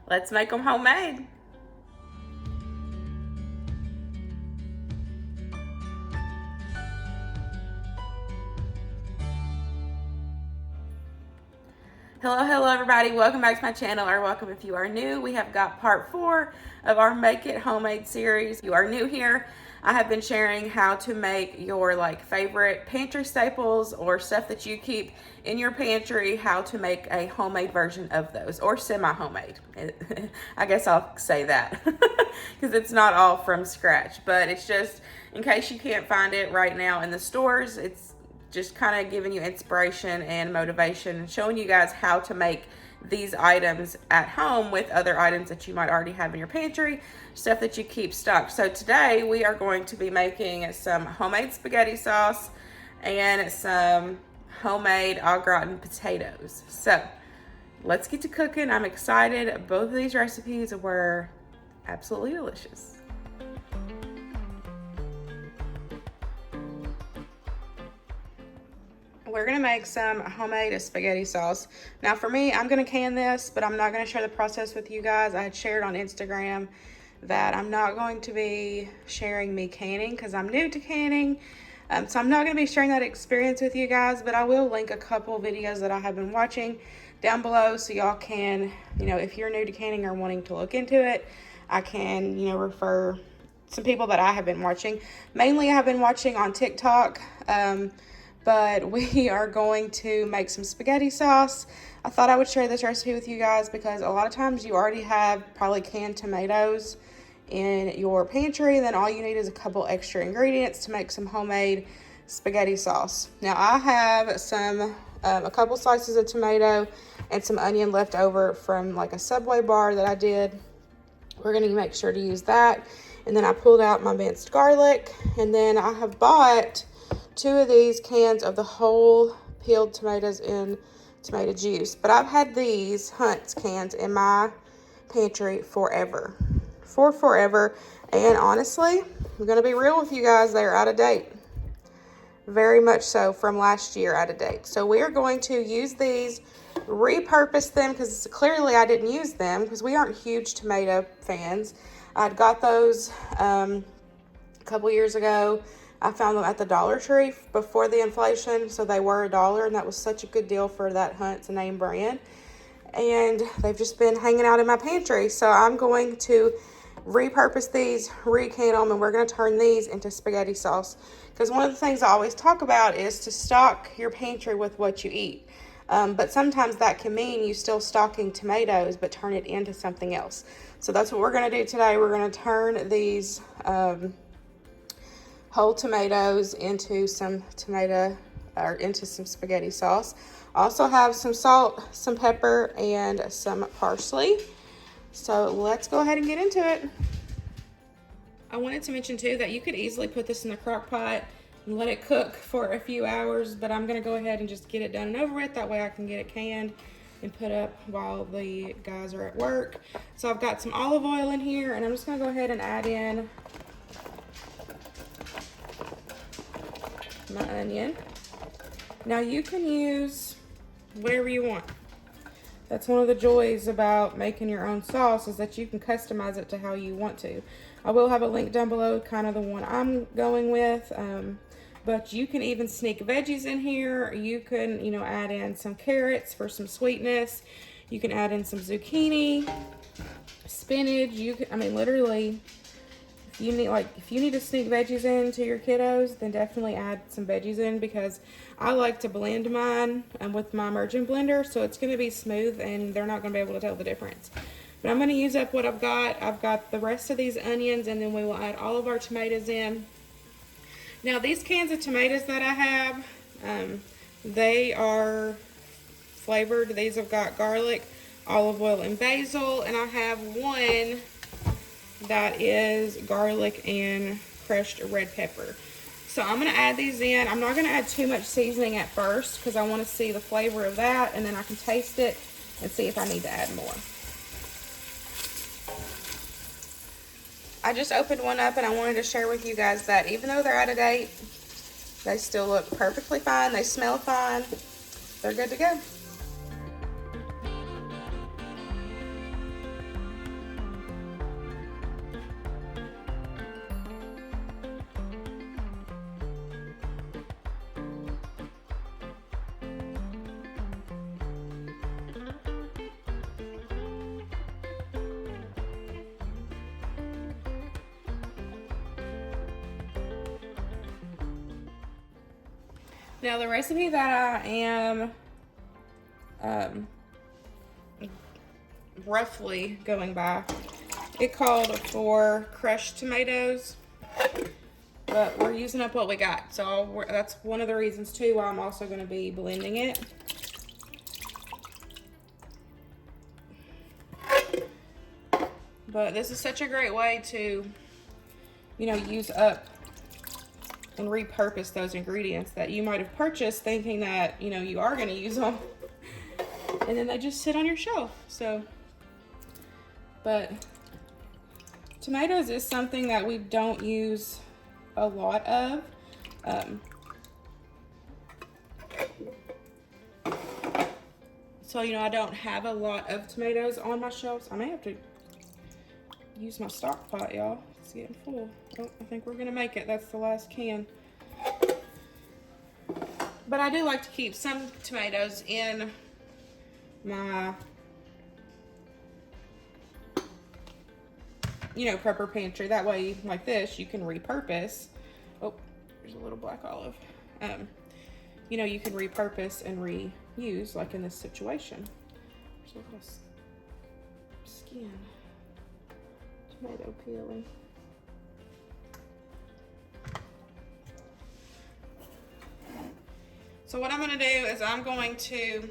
Let's make them homemade. Hello everybody, welcome back to my channel, or welcome if you are new. We have got part 4 of our Make It Homemade series. If you are new here, I have been sharing how to make your favorite pantry staples or stuff that you keep in your pantry, how to make a homemade version of those, or semi-homemade. I guess I'll say that because it's not all from scratch, but it's just in case you can't find it right now in the stores. It's just kind of giving you inspiration and motivation and showing you guys how to make these items at home with other items that you might already have in your pantry, stuff that you keep stocked. So today we are going to be making some homemade spaghetti sauce and some homemade au gratin potatoes. So let's get to cooking. I'm excited. Both of these recipes were absolutely delicious. We're gonna make some homemade spaghetti sauce. Now for me, I'm gonna can this, but I'm not gonna share the process with you guys. I had shared on Instagram that I'm not going to be sharing me canning because I'm new to canning. So I'm not gonna be sharing that experience with you guys, but I will link a couple videos that I have been watching down below so y'all can, if you're new to canning or wanting to look into it, I can, refer some people that I have been watching. Mainly I have been watching on TikTok. But we are going to make some spaghetti sauce. I thought I would share this recipe with you guys because a lot of times you already have probably canned tomatoes in your pantry, and then all you need is a couple extra ingredients to make some homemade spaghetti sauce. Now I have a couple slices of tomato and some onion left over from a Subway bar that I did. We're gonna make sure to use that. And then I pulled out my minced garlic, and then I have bought 2 of these cans of the whole peeled tomatoes in tomato juice. But I've had these Hunt's cans in my pantry forever. And honestly, I'm going to be real with you guys, they're out of date. Very much so, from last year, out of date. So we are going to use these, repurpose them, because clearly I didn't use them because we aren't huge tomato fans. I'd got those a couple years ago. I found them at the Dollar Tree before the inflation, so they were $1, and that was such a good deal for that Hunt's name brand. And they've just been hanging out in my pantry, so I'm going to repurpose these, recan them, and we're going to turn these into spaghetti sauce. Because one of the things I always talk about is to stock your pantry with what you eat. But sometimes that can mean you still stocking tomatoes, but turn it into something else. So that's what we're going to do today. We're going to turn these whole tomatoes into some spaghetti sauce. Also have some salt, some pepper, and some parsley. So let's go ahead and get into it. I wanted to mention too that you could easily put this in the crock pot and let it cook for a few hours, but I'm gonna go ahead and just get it done and over with. That way I can get it canned and put up while the guys are at work. So I've got some olive oil in here, and I'm just gonna go ahead and add in my onion. Now you can use whatever you want. That's one of the joys about making your own sauce, is that you can customize it to how you want to. I will have a link down below, kind of the one I'm going with, but you can even sneak veggies in here. You can, add in some carrots for some sweetness. You can add in some zucchini, spinach. Literally, if you need to sneak veggies into your kiddos, then definitely add some veggies in, because I like to blend mine with my immersion blender, so it's going to be smooth and they're not going to be able to tell the difference. But I'm going to use up what I've got. I've got the rest of these onions, and then we will add all of our tomatoes in. Now these cans of tomatoes that I have, they are flavored. These have got garlic, olive oil, and basil, and I have one that is garlic and crushed red pepper. So I'm going to add these in. I'm not going to add too much seasoning at first because I want to see the flavor of that, and then I can taste it and see if I need to add more. I just opened one up, and I wanted to share with you guys that even though they're out of date, they still look perfectly fine. They smell fine. They're good to go. Now the recipe that I am roughly going by, it called for crushed tomatoes, but we're using up what we got. So that's one of the reasons too why I'm also going to be blending it. But this is such a great way to, you know, use up and repurpose those ingredients that you might have purchased thinking that, you know, you are going to use them. And then they just sit on your shelf. So, but tomatoes is something that we don't use a lot of. So, you know, I don't have a lot of tomatoes on my shelves. I may have to use my stock pot, y'all. It's getting full. Oh, I think we're gonna make it. That's the last can. But I do like to keep some tomatoes in my, you know, prepper pantry. That way, like this, you can repurpose. Oh, there's a little black olive. You know, you can repurpose and reuse, like in this situation. There's a little skin. Tomato peeling. So what I'm going to do is I'm going to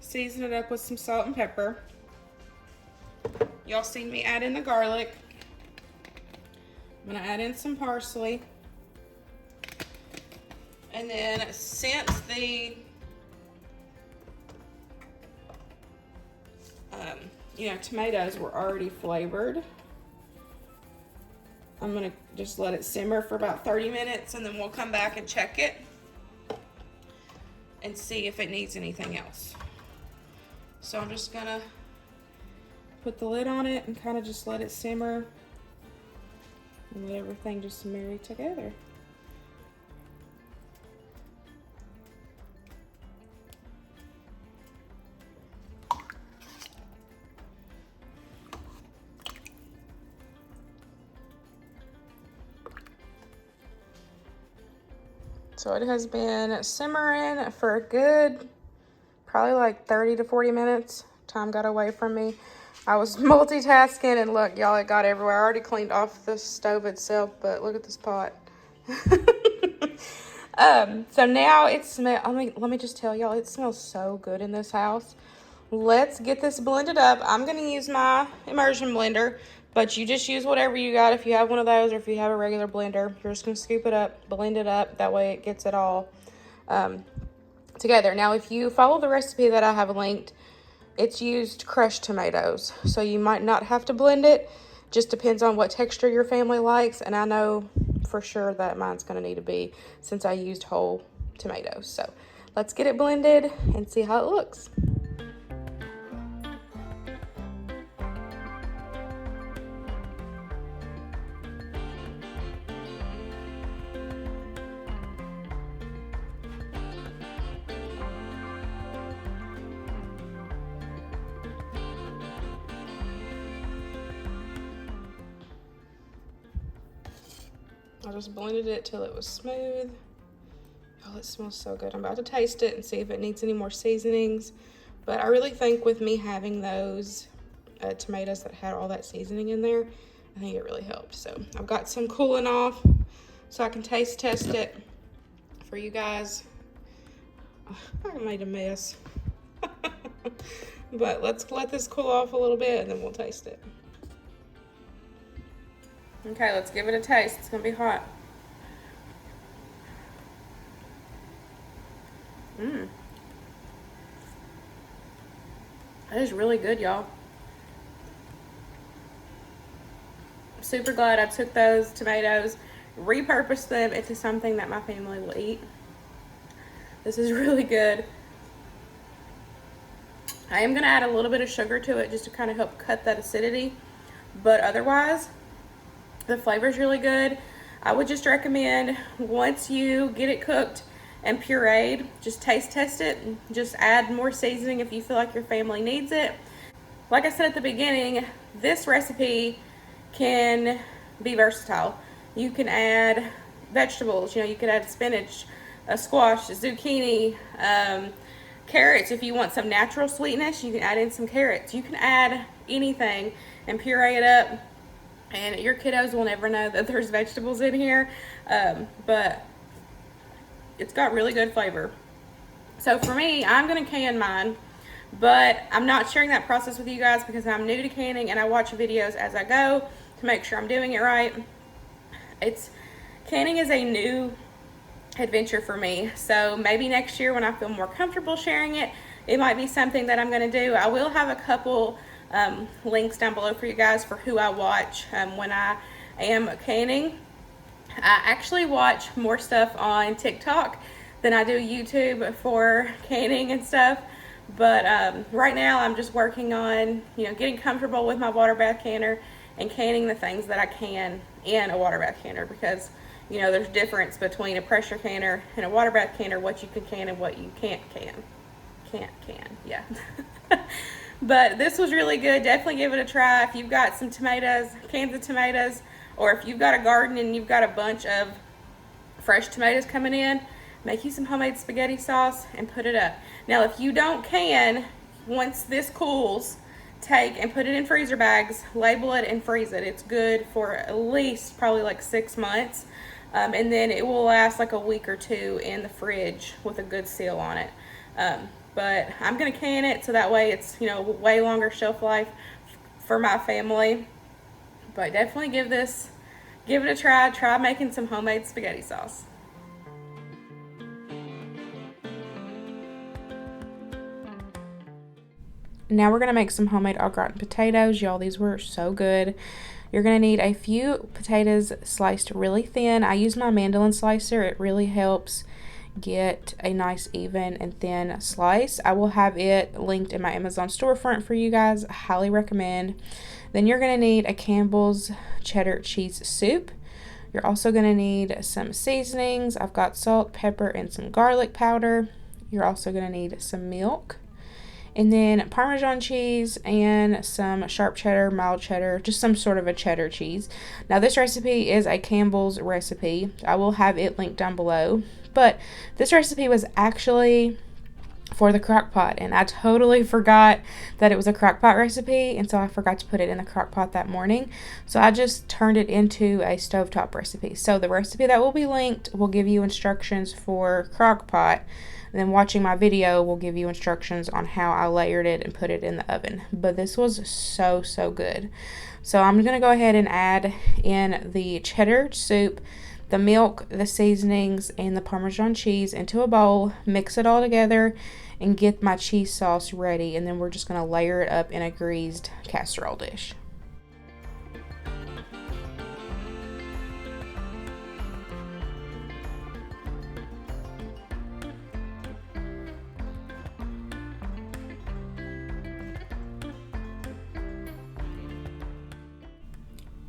season it up with some salt and pepper. Y'all seen me add in the garlic. I'm going to add in some parsley. And then since the you know, tomatoes were already flavored, I'm gonna just let it simmer for about 30 minutes and then we'll come back and check it and see if it needs anything else. So I'm just gonna put the lid on it and kind of just let it simmer and let everything just marry together. So it has been simmering for a good, probably like 30 to 40 minutes. Time got away from me. I was multitasking and look, y'all, it got everywhere. I already cleaned off the stove itself, but look at this pot. So now it smells, let me just tell y'all, it smells so good in this house. Let's get this blended up. I'm gonna use my immersion blender, but you just use whatever you got. If you have one of those or if you have a regular blender, you're just gonna scoop it up, blend it up. That way it gets it all together. Now, if you follow the recipe that I have linked, it's used crushed tomatoes. So you might not have to blend it. Just depends on what texture your family likes. And I know for sure that mine's gonna need to be, since I used whole tomatoes. So let's get it blended and see how it looks. I just blended it till it was smooth. Oh, it smells so good. I'm about to taste it and see if it needs any more seasonings. But I really think with me having those tomatoes that had all that seasoning in there, I think it really helped. So I've got some cooling off so I can taste test it for you guys. I made a mess. But let's let this cool off a little bit and then we'll taste it. Okay, let's give it a taste. It's gonna be hot. That is really good, y'all. I'm super glad I took those tomatoes, repurposed them into something that my family will eat. This is really good. I am gonna add a little bit of sugar to it just to kind of help cut that acidity, but otherwise, the flavor is really good. I would just recommend once you get it cooked and pureed, just taste test it and just add more seasoning if you feel like your family needs it. Like I said at the beginning, this recipe can be versatile. You can add vegetables, you know, you could add spinach, squash, zucchini, carrots. If you want some natural sweetness, you can add in some carrots. You can add anything and puree it up, and your kiddos will never know that there's vegetables in here, but it's got really good flavor. So for me, I'm gonna can mine, but I'm not sharing that process with you guys because I'm new to canning and I watch videos as I go to make sure I'm doing it right. Canning is a new adventure for me, so maybe next year when I feel more comfortable sharing it, it might be something that I'm going to do. I will have a couple links down below for you guys for who I watch when I am canning. I actually watch more stuff on TikTok than I do YouTube for canning and stuff, but right now I'm just working on getting comfortable with my water bath canner and canning the things that I can in a water bath canner, because there's difference between a pressure canner and a water bath canner, what you can and what you can't can. Yeah. But this was really good. Definitely give it a try. If you've got some tomatoes, cans of tomatoes, or if you've got a garden and you've got a bunch of fresh tomatoes coming in, make you some homemade spaghetti sauce and put it up. Now, if you don't can, once this cools, take and put it in freezer bags, label it and freeze it. It's good for at least probably like 6 months. And then it will last like a week or two in the fridge with a good seal on it. But I'm gonna can it so that way it's way longer shelf life for my family. But definitely give it a try. Try making some homemade spaghetti sauce. Now we're gonna make some homemade au gratin potatoes. Y'all, these were so good. You're going to need a few potatoes sliced really thin. I use my mandolin slicer. It really helps get a nice even and thin slice. I will have it linked in my Amazon storefront for you guys. I highly recommend. Then you're going to need a Campbell's cheddar cheese soup. You're also going to need some seasonings. I've got salt, pepper, and some garlic powder. You're also going to need some milk. And then Parmesan cheese and some sharp cheddar, mild cheddar, just some sort of a cheddar cheese. Now this recipe is a Campbell's recipe. I will have it linked down below. But this recipe was actually for the crock pot, and I totally forgot that it was a crock pot recipe, and so I forgot to put it in the crock pot that morning. So I just turned it into a stovetop recipe. So the recipe that will be linked will give you instructions for crock pot. And then watching my video will give you instructions on how I layered it and put it in the oven. But this was so good. So I'm going to go ahead and add in the cheddar soup, the milk, the seasonings, and the Parmesan cheese into a bowl. Mix it all together and get my cheese sauce ready. And then we're just going to layer it up in a greased casserole dish.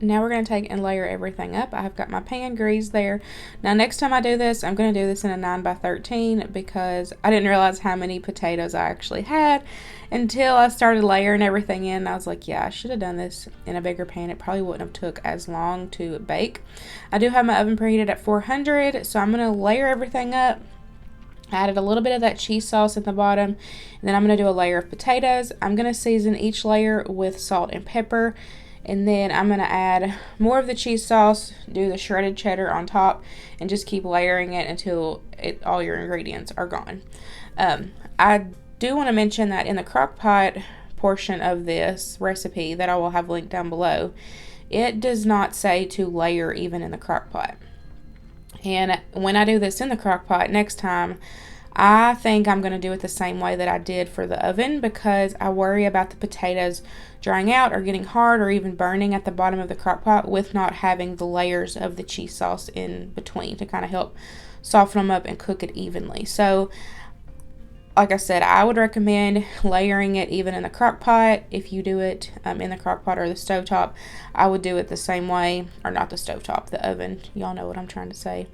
Now we're going to take and layer everything up. I've got my pan greased there. Now next time I do this, I'm going to do this in a 9x13 because I didn't realize how many potatoes I actually had until I started layering everything in. I was like, yeah, I should have done this in a bigger pan. It probably wouldn't have took as long to bake. I do have my oven preheated at 400, so I'm going to layer everything up. I added a little bit of that cheese sauce at the bottom, and then I'm going to do a layer of potatoes. I'm going to season each layer with salt and pepper. And then I'm going to add more of the cheese sauce, do the shredded cheddar on top, and just keep layering it until all your ingredients are gone. I do want to mention that in the crock pot portion of this recipe that I will have linked down below, it does not say to layer even in the crock pot. And when I do this in the crock pot next time, I think I'm going to do it the same way that I did for the oven, because I worry about the potatoes drying out or getting hard or even burning at the bottom of the crock pot with not having the layers of the cheese sauce in between to kind of help soften them up and cook it evenly. So like I said, I would recommend layering it even in the crock pot. If you do it in the crock pot or the stovetop, I would do it the same way, or not the stovetop, the oven. Y'all know what I'm trying to say.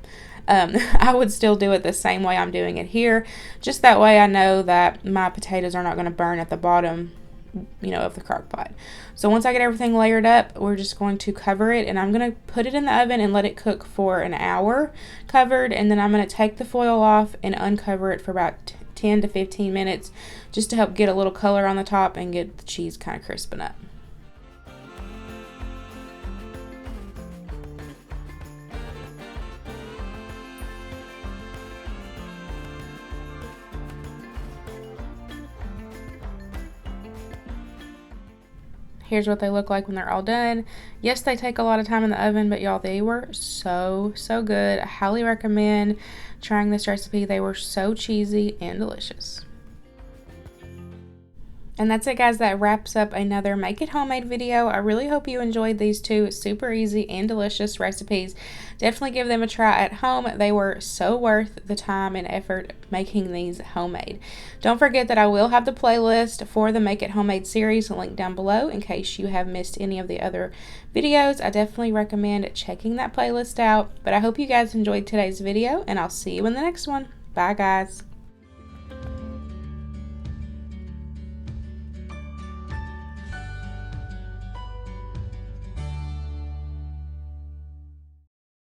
I would still do it the same way I'm doing it here. Just that way I know that my potatoes are not going to burn at the bottom of the crock pot. So once I get everything layered up, we're just going to cover it, and I'm going to put it in the oven and let it cook for an hour covered, and then I'm going to take the foil off and uncover it for about 10 to 15 minutes just to help get a little color on the top and get the cheese kind of crisping up. Here's what they look like when they're all done. Yes, they take a lot of time in the oven, but y'all, they were so good. I highly recommend trying this recipe. They were so cheesy and delicious. And that's it, guys. That wraps up another Make It Homemade video. I really hope you enjoyed these two super easy and delicious recipes. Definitely give them a try at home. They were so worth the time and effort making these homemade. Don't forget that I will have the playlist for the Make It Homemade series linked down below in case you have missed any of the other videos. I definitely recommend checking that playlist out. But I hope you guys enjoyed today's video, and I'll see you in the next one. Bye, guys.